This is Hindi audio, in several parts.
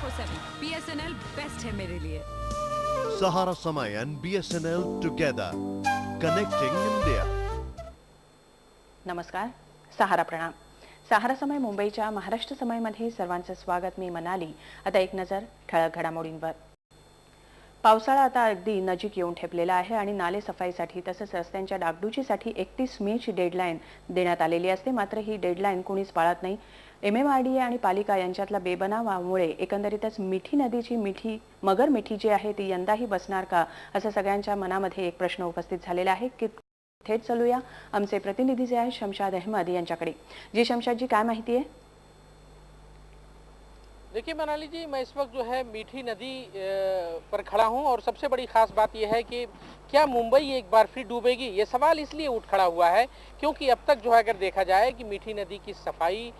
24/7 BSNL बेस्ट है मेरे लिए। Sahara Samay and BSNL together, connecting India. नमस्कार, सहारा प्रणाम. सहारा समय मुंबईच्या महाराष्ट्र समयमध्ये सर्वांचं स्वागत. मी मनाली. आता एक नजर ठळक घडामोडींवर. पावसाळा आता अगदी नजीक येऊन ठेपलेला आहे आणि नाले सफाईसाठी तसंच रस्त्यांच्या डागडुजीसाठी 31 मेची डेडलाईन देण्यात आलेली असते. मात्र ही डेडलाईन कुणीच पाळत नाही. MMRDA आणि पालिका यांच्यातला बेबनावामुळे एकंदरीतच मिठी नदीची मगर मिठी जी आहे ती यंदाही बसणार का, असं सगळ्यांच्या मनामध्ये एक प्रश्न उपस्थित झालेला आहे. थेट चलूया आमचे प्रतिनिधी जे आहेत शमशाद अहमद यांच्याकडे. जी शमशाद जी, काय माहिती आहे? देखिए मनाली जी, मैं इस वक्त जो है मीठी नदी पर खड़ा हूं और सबसे बड़ी खास बात यह है कि क्या मुंबई एक बार फिर डूबेगी, ये सवाल इसलिए उठ खड़ा हुआ है क्योंकि अब तक जो है अगर देखा जाए कि मीठी नदी की सफाई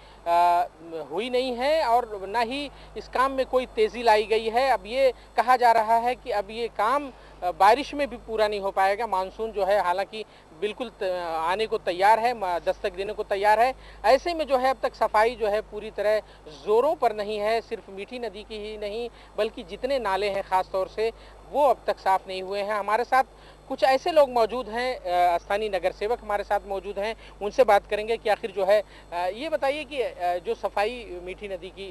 हुई नहीं है और ना ही इस काम में कोई तेज़ी लाई गई है. अब ये कहा जा रहा है कि अब ये काम बारिश में भी पूरा नहीं हो पाएगा. मानसून जो है हालांकि बिल्कुल आने को तैयार है, दस्तक देने को तैयार है. ऐसे में जो है अब तक सफाई जो है पूरी तरह ज़ोरों पर नहीं है. सिर्फ मीठी नदी की ही नहीं बल्कि जितने नाले हैं ख़ास तौर से वो अब तक साफ़ नहीं हुए हैं. हमारे साथ कुछ ऐसे लोग मौजूद हैं, स्थानीय नगर सेवक हमारे साथ मौजूद हैं, उनसे बात करेंगे कि आखिर जो है ये बताइए कि जो सफाई मीठी नदी की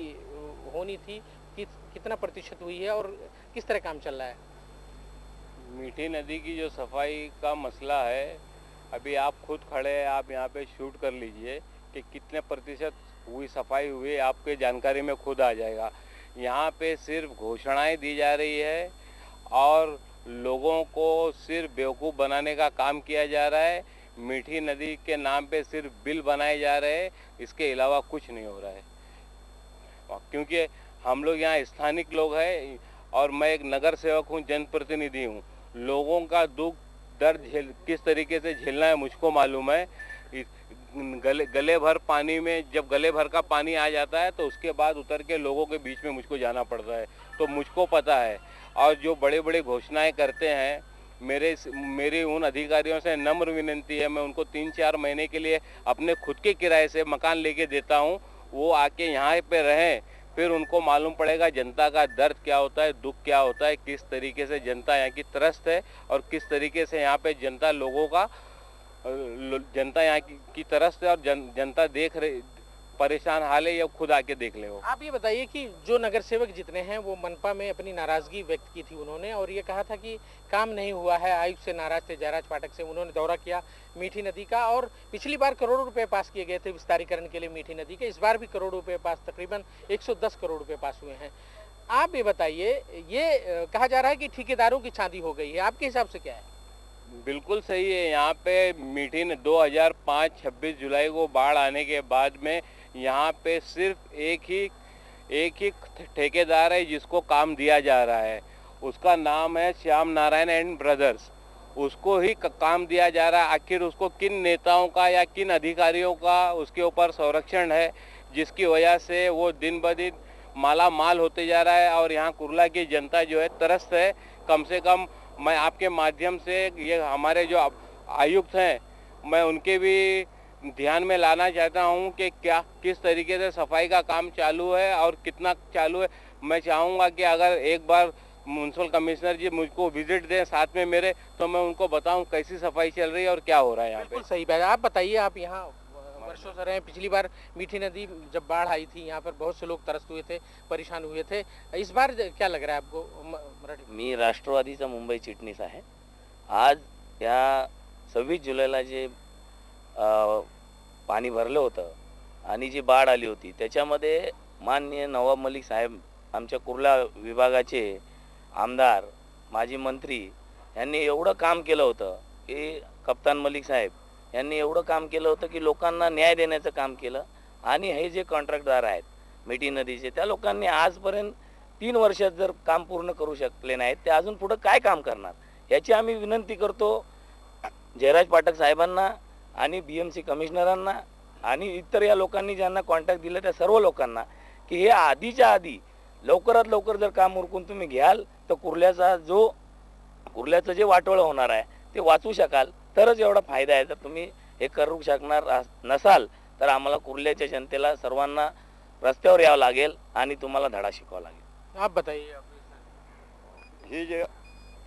होनी थी कितना प्रतिशत हुई है और किस तरह काम चल रहा है? मीठी नदी की जो सफाई का मसला है, अभी आप खुद खड़े हैं, आप यहाँ पे शूट कर लीजिए कि कितने प्रतिशत हुई सफाई हुई, आपके जानकारी में खुद आ जाएगा. यहाँ पे सिर्फ घोषणाएं दी जा रही है और लोगों को सिर्फ बेवकूफ़ बनाने का काम किया जा रहा है. मीठी नदी के नाम पे सिर्फ बिल बनाए जा रहे हैं, इसके अलावा कुछ नहीं हो रहा है. क्योंकि हम लोग यहाँ स्थानिक लोग हैं और मैं एक नगर सेवक हूँ, जनप्रतिनिधि हूँ. लोगों का दुख दर्द किस तरीके से झेलना है मुझको मालूम है. गले भर पानी में जब गले भर का पानी आ जाता है तो उसके बाद उतर के लोगों के बीच में मुझको जाना पड़ता है, तो मुझको पता है. और जो बड़े बड़े घोषणाएं करते हैं, मेरी उन अधिकारियों से नम्र विनती है, मैं उनको 3-4 महीने के लिए अपने खुद के किराए से मकान लेके देता हूँ. वो आके यहाँ पे रहें, फिर उनको मालूम पड़ेगा जनता का दर्द क्या होता है, दुख क्या होता है, किस तरीके से जनता यहाँ की त्रस्त है और किस तरीके से यहाँ पे जनता यहाँ की तरस्त है और जनता देख रही परेशान हाल है, या खुद आके देख ले. वो आप ये बताइए कि जो नगर सेवक जितने हैं वो मनपा में अपनी नाराजगी व्यक्त की थी उन्होंने और ये कहा था कि काम नहीं हुआ है. आयुक्त से नाराज थे, जयराज पाठक से. उन्होंने दौरा किया मीठी नदी का और पिछली बार करोड़ों रुपए पास किए गए थे विस्तारीकरण के लिए मीठी नदी के. इस बार भी करोड़ों रुपए पास, तकरीबन 110 करोड़ रुपए पास हुए हैं. आप ये बताइए, ये कहा जा रहा है कि ठेकेदारों की चांदी हो गई है, आपके हिसाब से क्या है? बिल्कुल सही है. यहाँ पे मीठी 2005 26 जुलाई को बाढ़ आने के बाद में यहाँ पे सिर्फ एक ही ठेकेदार है जिसको काम दिया जा रहा है. उसका नाम है श्याम नारायण एंड ब्रदर्स. उसको ही काम दिया जा रहा है. आखिर उसको किन नेताओं का या किन अधिकारियों का उसके ऊपर संरक्षण है जिसकी वजह से वो दिन ब दिन माला माल होते जा रहा है और यहाँ कुर्ला की जनता जो है त्रस्त है. कम से कम मैं आपके माध्यम से ये हमारे जो आयुक्त हैं, मैं उनके भी ध्यान में लाना चाहता हूं कि किस तरीके से सफाई का काम चालू है और कितना चालू है. मैं चाहूँगा कि अगर एक बार म्यूनसिपल कमिश्नर जी मुझको विजिट दें साथ में मेरे, तो मैं उनको बताऊं कैसी सफाई चल रही है और क्या हो रहा है यहाँ पे. सही बात. आप बताइए, आप यहाँ वर्षों से रहे. पिछली बार मीठी नदी जब बाढ़ आई थी यहाँ पर बहुत से लोग त्रस्त हुए थे, परेशान हुए थे. इस बार क्या लग रहा है आपको? मी राष्ट्रवादीचा मुंबई चिटणीस आहे. आज या 26 जुलैला जे पाणी भरलं होतं आणि जी बाढ़ आली होती त्याच्यामध्ये माननीय नवाब मलिक साहेब, आमच्या कुर्ला विभागाचे आमदार, माजी मंत्री यांनी एवढं काम केलं होतं की कप्तान मलिक साहेब यांनी एवढं काम केलं होतं की लोकांना न्याय देण्याचं काम केलं. आणि हे जे कॉन्ट्रॅक्टदार आहेत मिठी नदीचे, त्या लोकांनी आजपर्यंत 3 वर्षात जर काम पूर्ण करू शकले नाहीत, ते अजून पुढे काय काम करणार, याची आम्ही विनंती करतो जयराज पाठक साहेबांना आणि BMC कमिशनरांना आणि इतर या लोकांनी ज्यांना कॉन्ट्रॅक्ट दिलं त्या सर्व लोकांना की हे आधीच्या आधी लवकरात लवकर जर काम उरकून तुम्ही घ्याल तर कुर्ल्याचं जे वाटोळं होणार आहे ते वाचू शकाल, तरच एवढा फायदा आहे. जर तुम्ही हे करू शकणार नसाल तर आम्हाला कुर्ल्याच्या जनतेला सर्वांना रस्त्यावर यावं लागेल आणि तुम्हाला धडा शिकवावा लागेल. आप बताइए।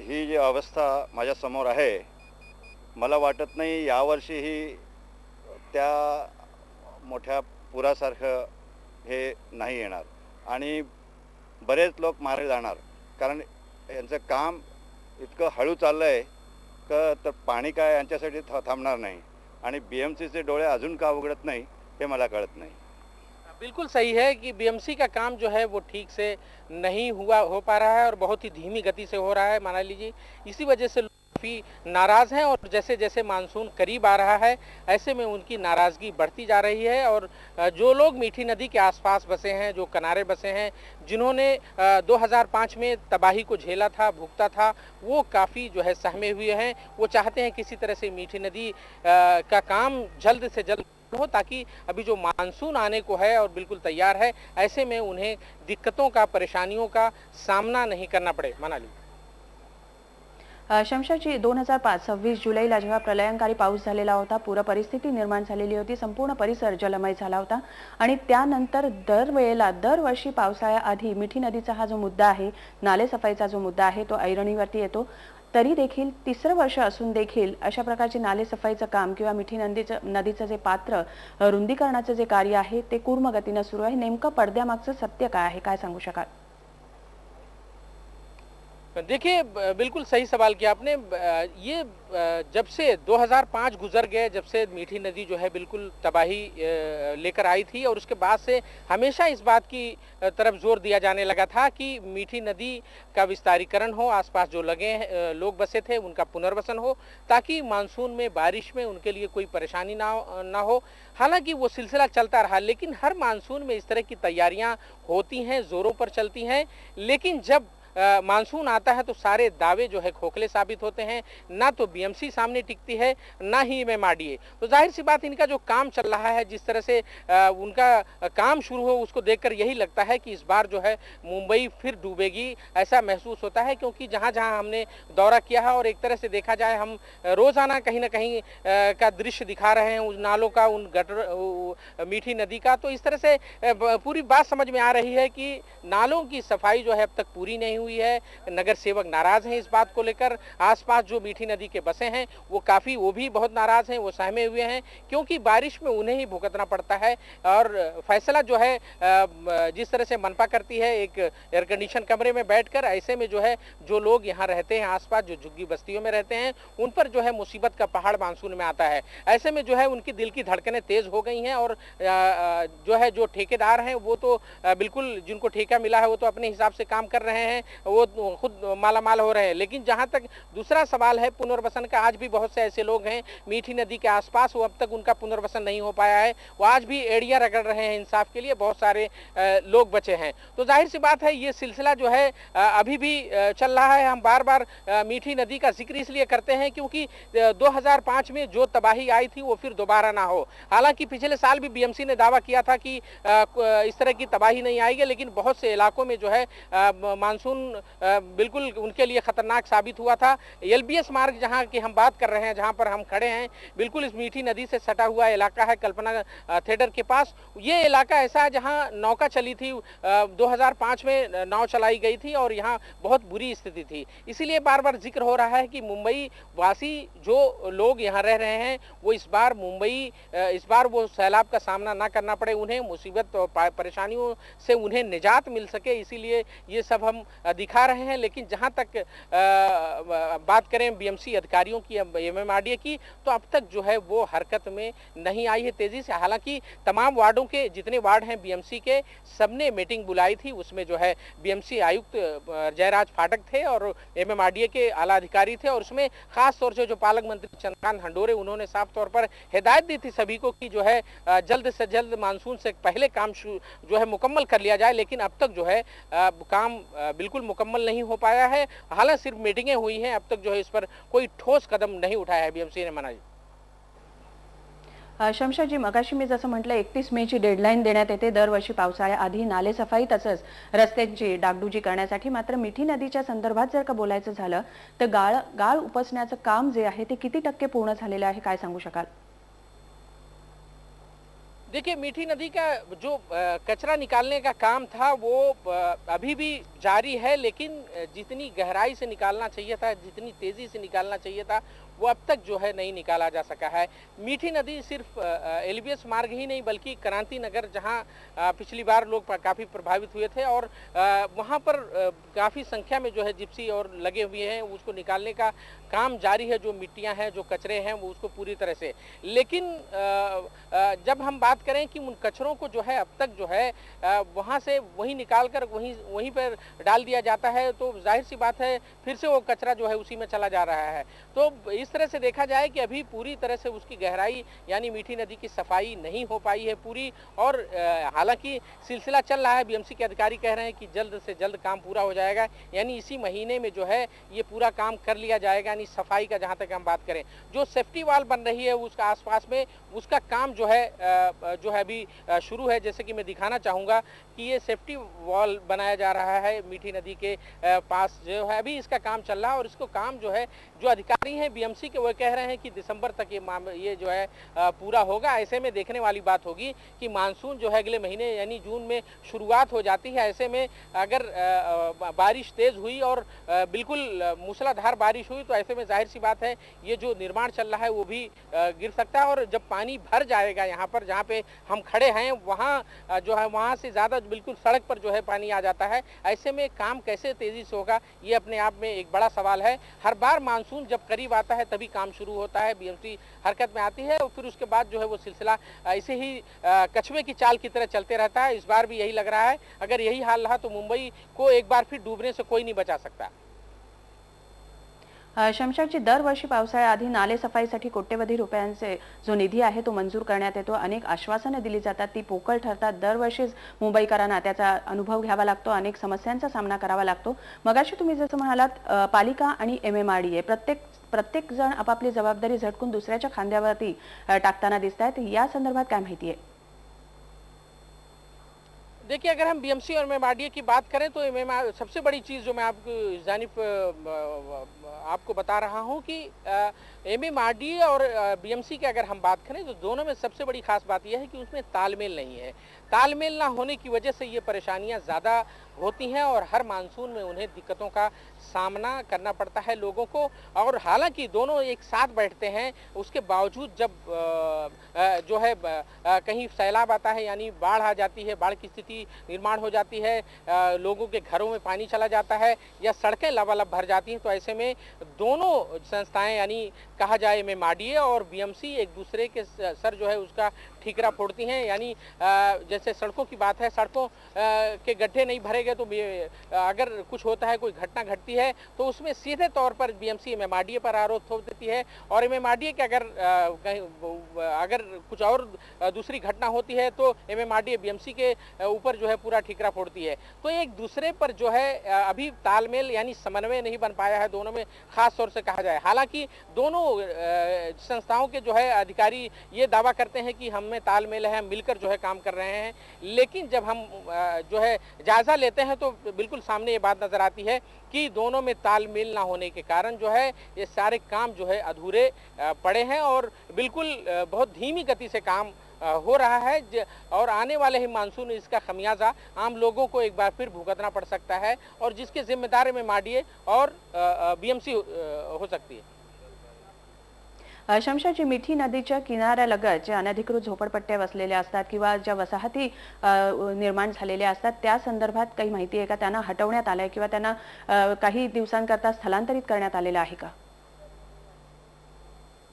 ही जी अवस्था माझ्यासमोर आहे, मला वाटत नाही यावर्षी ही त्या मोठ्या पुरासारखं हे नाही येणार आणि बरेच लोक मारले जाणार, कारण यांचं काम इतकं हळू चाललं आहे का तर पाणी काय यांच्यासाठी थांबणार नाही आणि BMCचे डोळे अजून का उघडत नाही हे मला कळत नाही। बिल्कुल सही है कि बीएमसी का काम जो है वो ठीक से नहीं हो पा रहा है और बहुत ही धीमी गति से हो रहा है, मान लीजिए। इसी वजह से लोग काफ़ी नाराज़ हैं और जैसे जैसे मानसून करीब आ रहा है ऐसे में उनकी नाराज़गी बढ़ती जा रही है। और जो लोग मीठी नदी के आसपास बसे हैं, जो किनारे बसे हैं, जिन्होंने 2005 में तबाही को झेला था, भुगता था, वो काफ़ी जो है सहमे हुए हैं। वो चाहते हैं किसी तरह से मीठी नदी का काम जल्द से जल्द हो, ताकि अभी जो मानसून आने को है और बिल्कुल तैयार है, ऐसे में उन्हें दिक्कतों का, परेशानियों का सामना नहीं करना पड़े। मनाली शमशाची 2005 26 जुलैला जेव्हा प्रलयंकारी पाऊस झालेला होता, पूर परिस्थिती निर्माण झालेली होती, संपूर्ण परिसर जलमय झाला होता आणि त्यानंतर दरवर्षी पावसाळ्याआधी मिठी नदीचा हा जो मुद्दा आहे, नाले सफाईचा जो मुद्दा आहे, तो ऐरणीवरती येतो। तरी देखील तिसरं वर्ष असून देखील अशा प्रकारचे नाले सफाईचं काम किंवा मिठी नदीचं जे पात्र रुंदीकरणाचं जे कार्य आहे ते कूर्म गतीने सुरू आहे। नेमकं पडद्यामागचं सत्य काय आहे, काय सांगू शकाल? देखिए, बिल्कुल सही सवाल किया आपने। ये जब से 2005 गुजर गए, जब से मीठी नदी जो है बिल्कुल तबाही लेकर आई थी, और उसके बाद से हमेशा इस बात की तरफ जोर दिया जाने लगा था कि मीठी नदी का विस्तारीकरण हो, आसपास जो लोग बसे थे उनका पुनर्वसन हो, ताकि मानसून में, बारिश में उनके लिए कोई परेशानी ना हो। हालांकि वो सिलसिला चलता रहा, लेकिन हर मानसून में इस तरह की तैयारियां होती हैं, जोरों पर चलती हैं, लेकिन जब मानसून आता है तो सारे दावे जो है खोखले साबित होते हैं। ना तो बीएमसी सामने टिकती है, ना ही MMRDA। तो जाहिर सी बात, इनका जो काम चल रहा है, जिस तरह से उनका काम शुरू हो, उसको देखकर यही लगता है कि इस बार जो है मुंबई फिर डूबेगी, ऐसा महसूस होता है। क्योंकि जहां जहां हमने दौरा किया है और एक तरह से देखा जाए, हम रोज़ाना कहीं ना कहीं का दृश्य दिखा रहे हैं, उन नालों का, उन गटर, मीठी नदी का, तो इस तरह से पूरी बात समझ में आ रही है कि नालों की सफाई जो है अब तक पूरी नहीं हुई है। नगर सेवक नाराज हैं इस बात को लेकर। आसपास जो मीठी नदी के बसे हैं वो भी बहुत नाराज हैं, वो सहमे हुए हैं, क्योंकि बारिश में उन्हें ही भुगतना पड़ता है। और फैसला जो है जिस तरह से मनपा करती है, एक एयर कंडीशन कमरे में बैठकर, ऐसे में जो है जो लोग यहाँ रहते हैं, आसपास जो झुग्गी बस्तियों में रहते हैं, उन पर जो है मुसीबत का पहाड़ मानसून में आता है। ऐसे में जो है उनकी दिल की धड़कनें तेज हो गई हैं। और जो ठेकेदार हैं वो तो बिल्कुल, जिनको ठेका मिला है वो तो अपने हिसाब से काम कर रहे हैं, वो खुद मालामाल हो रहे हैं। लेकिन जहां तक दूसरा सवाल है पुनर्वसन का, आज भी बहुत से ऐसे लोग हैं मीठी नदी के आसपास, वो अब तक उनका पुनर्वसन नहीं हो पाया है। वो आज भी एड़ियां रगड़ रहे हैं इंसाफ के लिए, बहुत सारे लोग बचे हैं। तो जाहिर सी बात है, ये सिलसिला जो है अभी भी चल रहा है। हम बार बार मीठी नदी का जिक्र इसलिए करते हैं क्योंकि 2005 में जो तबाही आई थी वो फिर दोबारा ना हो। हालांकि पिछले साल भी BMC ने दावा किया था कि इस तरह की तबाही नहीं आएगी, लेकिन बहुत से इलाकों में जो है मानसून बिल्कुल उनके लिए खतरनाक साबित हुआ था। LBS मार्ग जहां की हम बात कर रहे हैं, जहां पर हम खड़े हैं, बिल्कुल इस मीठी नदी से सटा हुआ इलाका है, कल्पना थिएटर के पास। ये इलाका ऐसा है जहां नौका चली थी, 2005 में नाव चलाई गई थी और यहाँ बहुत बुरी स्थिति थी। इसीलिए बार बार जिक्र हो रहा है कि मुंबई वासी जो लोग यहाँ रह रहे हैं, वो इस बार वो सैलाब का सामना ना करना पड़े, उन्हें मुसीबत और परेशानियों से उन्हें निजात मिल सके। इसीलिए ये सब हम दिखा रहे हैं। लेकिन जहां तक बात करें BMC अधिकारियों की, MMRDA की, तो अब तक जो है वो हरकत में नहीं आई है तेजी से। हालांकि तमाम वार्डों के जितने वार्ड हैं BMC के, सबने मीटिंग बुलाई थी। उसमें जो है BMC आयुक्त जयराज फाटक थे और MMRDA के आला अधिकारी थे, और उसमें खास तौर से जो पालक मंत्री चंद्रकांत हंडोरे, उन्होंने साफ तौर पर हिदायत दी थी सभी को कि जो है जल्द से जल्द मानसून से पहले काम जो है मुकम्मल कर लिया जाए। लेकिन अब तक जो है काम बिल्कुल मुकम्मल नहीं हो पाया है। हालांकि सिर्फ मीटिंगें हुई हैं, अब तक जो है इस पर कोई ठोस कदम नहीं उठाया है BMC ने। मना जी, शमशाजी, मगाशी मी जसं म्हटलं 31 मेची डेडलाईन देण्यात येते दरवर्षी पावसाळ्याआधी नाले सफाई तसंच रस्त्यांची डागडुजी करण्यासाठी। मात्र मिठी नदीच्या संदर्भात जर का बोलायचं झालं तर गाळ उपसण्याचं काम जे आहे ते किती टक्के पूर्ण झालेलं आहे, काय सांगू शकाल? देखिए, मीठी नदी का जो कचरा निकालने का काम था वो अभी भी जारी है, लेकिन जितनी गहराई से निकालना चाहिए था, जितनी तेज़ी से निकालना चाहिए था, वो अब तक जो है नहीं निकाला जा सका है। मीठी नदी सिर्फ एलबीएस मार्ग ही नहीं बल्कि क्रांति नगर, जहाँ पिछली बार लोग काफ़ी प्रभावित हुए थे और वहाँ पर काफ़ी संख्या में जो है जिप्सी और लगे हुए हैं, उसको निकालने का काम जारी है। जो मिट्टियाँ हैं, जो कचरे हैं, वो उसको पूरी तरह से। लेकिन जब हम बात करें कि उन कचरों को जो है अब तक जो है वहाँ से वहीं निकाल कर वहीं पर डाल दिया जाता है, तो जाहिर सी बात है फिर से वो कचरा जो है उसी में चला जा रहा है। तो इस तरह से देखा जाए कि अभी पूरी तरह से उसकी गहराई यानी मीठी नदी की सफाई नहीं हो पाई है पूरी, और हालांकि सिलसिला चल रहा है। बीएमसी के अधिकारी कह रहे हैं कि जल्द से जल्द काम पूरा हो जाएगा, यानी इसी महीने में जो है ये पूरा काम कर लिया जाएगा। यानी सफाई का जहाँ तक हम बात करें, जो सेफ्टी वाल बन रही है उसका आसपास में उसका काम जो है अभी शुरू है। जैसे कि मैं दिखाना चाहूँगा कि ये सेफ्टी वॉल बनाया जा रहा है मीठी नदी के पास, जो है अभी इसका काम चल रहा है। और इसको काम जो है, जो अधिकारी हैं बीएमसी के, वो कह रहे हैं कि दिसंबर तक ये जो है पूरा होगा। ऐसे में देखने वाली बात होगी कि मानसून जो है अगले महीने यानी जून में शुरुआत हो जाती है। ऐसे में अगर बारिश तेज हुई और बिल्कुल मूसलाधार बारिश हुई तो ऐसे में जाहिर सी बात है ये जो निर्माण चल रहा है वो भी गिर सकता है। और जब पानी भर जाएगा यहाँ पर, जहाँ पे हम खड़े हैं, वहाँ जो है वहाँ से ज़्यादा बिल्कुल सड़क पर जो है पानी आ जाता है। ऐसे में काम कैसे तेज़ी से होगा, ये अपने आप में एक बड़ा सवाल है। हर बार मानसून जब करीब आता है तभी काम शुरू होता है, बीएमसी हरकत में आती है और फिर उसके बाद जो है वो सिलसिला ऐसे ही कछुए की चाल की तरह चलते रहता है। इस बार भी यही लग रहा है। अगर यही हाल रहा तो मुंबई को एक बार फिर डूबने से कोई नहीं बचा सकता। शमशादजी, दरवर्षी पावसाळ्याआधी नाले सफाईसाठी कोट्यवधी रुपयांचे जो निधी आहे तो मंजूर करण्यात येतो। अनेक आश्वासनं दिली जातात, ती पोकळ ठरतात। दरवर्षीच मुंबईकरांना त्याचा अनुभव घ्यावा लागतो, अनेक समस्यांचा सामना करावा लागतो। मगाशी तुम्ही जसं म्हणालात, पालिका आणि MMRDA प्रत्येक जण आपापली जबाबदारी झटकून दुसऱ्याच्या खांद्यावरती टाकताना दिसतायत। या संदर्भात काय माहिती आहे? देखिए, अगर हम बीएमसी और MMRDA की बात करें तो सबसे बड़ी चीज़ जो मैं आपको बता रहा हूं कि MMRDA और बीएमसी की अगर हम बात करें तो दोनों में सबसे बड़ी खास बात यह है कि उसमें तालमेल नहीं है। तालमेल ना होने की वजह से ये परेशानियां ज़्यादा होती हैं और हर मानसून में उन्हें दिक्कतों का सामना करना पड़ता है लोगों को। और हालांकि दोनों एक साथ बैठते हैं, उसके बावजूद जब जो है कहीं सैलाब आता है यानी बाढ़ आ जाती है, बाढ़ की स्थिति निर्माण हो जाती है, लोगों के घरों में पानी चला जाता है या सड़कें लबालब भर जाती हैं, तो ऐसे में दोनों संस्थाएं यानी कहा जाए MMRDA और बीएमसी एक दूसरे के सर जो है उसका ठीकरा फोड़ती हैं। यानी जैसे सड़कों की बात है, सड़कों के गड्ढे नहीं भरे गए तो अगर कुछ होता है, कोई घटना घटती है तो उसमें सीधे तौर पर बीएमसी MMRDA पर आरोप थोप देती है। और MMRDA के अगर कुछ और दूसरी घटना होती है तो MMRDA बीएमसी के ऊपर जो है पूरा ठीकरा फोड़ती है। तो एक दूसरे पर जो है अभी तालमेल यानी समन्वय नहीं बन पाया है दोनों में, खास तौर से कहा जाए। हालांकि दोनों संस्थाओं के जो है अधिकारी ये दावा करते हैं कि हम में तालमेल है, मिलकर जो है काम कर रहे हैं, लेकिन जब हम जो है जायजा लेते हैं तो बिल्कुल सामने ये बात नजर आती है कि दोनों में तालमेल ना होने के कारण जो है ये सारे काम जो है अधूरे पड़े हैं और बिल्कुल बहुत धीमी गति से काम हो रहा है। और आने वाले ही मानसून इसका खमियाजा आम लोगों को एक बार फिर भुगतना पड़ सकता है और जिसके जिम्मेदार MMRDA और बीएमसी हो सकती है। शमशादजी, मिठी नदीच्या किनाऱ्यालगत जे अनधिकृत झोपडपट्ट्या वसलेल्या असतात किंवा ज्या वसाहती निर्माण झालेल्या असतात त्या संदर्भात काही माहिती आहे का? त्यांना हटवण्यात आलंय किंवा त्यांना काही दिवसांकरता स्थलांतरित करण्यात आलेलं आहे का?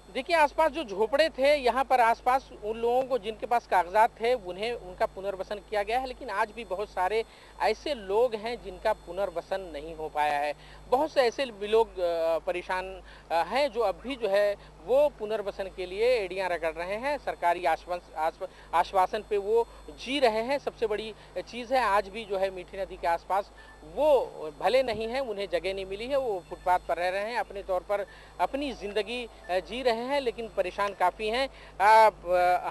देखिए, आसपास जो झोपड़े थे यहाँ पर आसपास उन लोगों को जिनके पास कागजात थे उन्हें उनका पुनर्वसन किया गया है, लेकिन आज भी बहुत सारे ऐसे लोग हैं जिनका पुनर्वसन नहीं हो पाया है। बहुत से ऐसे भी लोग परेशान हैं जो अब भी जो है वो पुनर्वसन के लिए एड़ियां रगड़ रहे हैं। सरकारी आश्वासन पे वो जी रहे हैं। सबसे बड़ी चीज़ है आज भी जो है मीठी नदी के आसपास वो भले नहीं हैं, उन्हें जगह नहीं मिली है, वो फुटपाथ पर रह रहे हैं, अपने तौर पर अपनी ज़िंदगी जी रहे हैं, लेकिन परेशान काफ़ी हैं।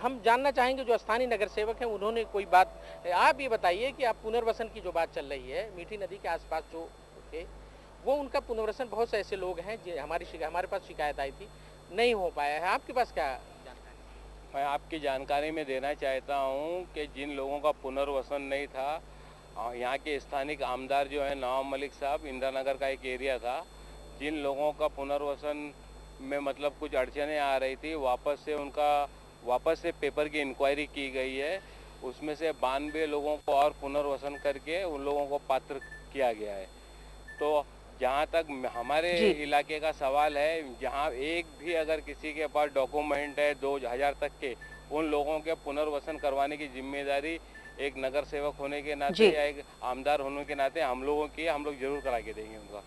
हम जानना चाहेंगे जो स्थानीय नगर सेवक हैं उन्होंने कोई बात, आप ये बताइए कि आप पुनर्वसन की जो बात चल रही है मीठी नदी के आसपास जो थे वो उनका पुनर्वसन, बहुत से ऐसे लोग हैं जो हमारे पास शिकायत आई थी, नहीं हो पाया है। आपके पास क्या जानकारी? मैं आपकी जानकारी में देना चाहता हूं कि जिन लोगों का पुनर्वसन नहीं था, यहाँ के स्थानिक आमदार जो है नवाब मलिक साहब, इंदिरा नगर का एक एरिया था, जिन लोगों का पुनर्वसन में मतलब कुछ अड़चनें आ रही थी, वापस से पेपर की इंक्वायरी की गई है। उसमें से 92 लोगों को और पुनर्वसन करके उन लोगों को पात्र किया गया है। तो जहाँ तक हमारे इलाके का सवाल है, जहाँ एक भी अगर किसी के पास डॉक्यूमेंट है 2000 तक के, उन लोगों के पुनर्वसन करवाने की जिम्मेदारी एक नगर सेवक होने के नाते या एक आमदार होने के नाते हम लोगों की, हम लोग जरूर करा के देंगे उनका।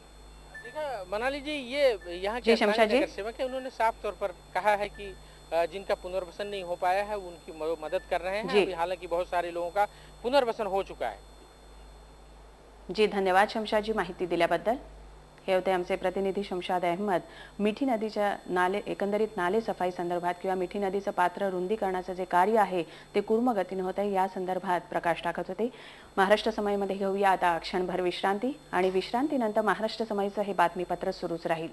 देखा मनाली जी, ये यहाँ के नगर सेवक है, उन्होंने साफ तौर पर कहा है कि जिनका पुनर्वसन नहीं हो पाया है उनकी मदद कर रहे हैं। हालांकि बहुत सारे लोगों का पुनर्वसन हो चुका है। जी, धन्यवाद शमशाद जी माहिती दिल्याबद्दल। हे होते आमचे प्रतिनिधी शमशाद अहमद। मिठी नदीच्या एकंदरीत नाले सफाई संदर्भात किंवा मिठी नदीचं पात्र रुंदीकरणाचं जे कार्य आहे ते कूर्म गतीने होत आहे या संदर्भात प्रकाश टाकत होते। महाराष्ट्र समयमध्ये घेऊया आता क्षणभर विश्रांती आणि विश्रांतीनंतर महाराष्ट्र समयचं हे बातमीपत्र सुरूच राहील।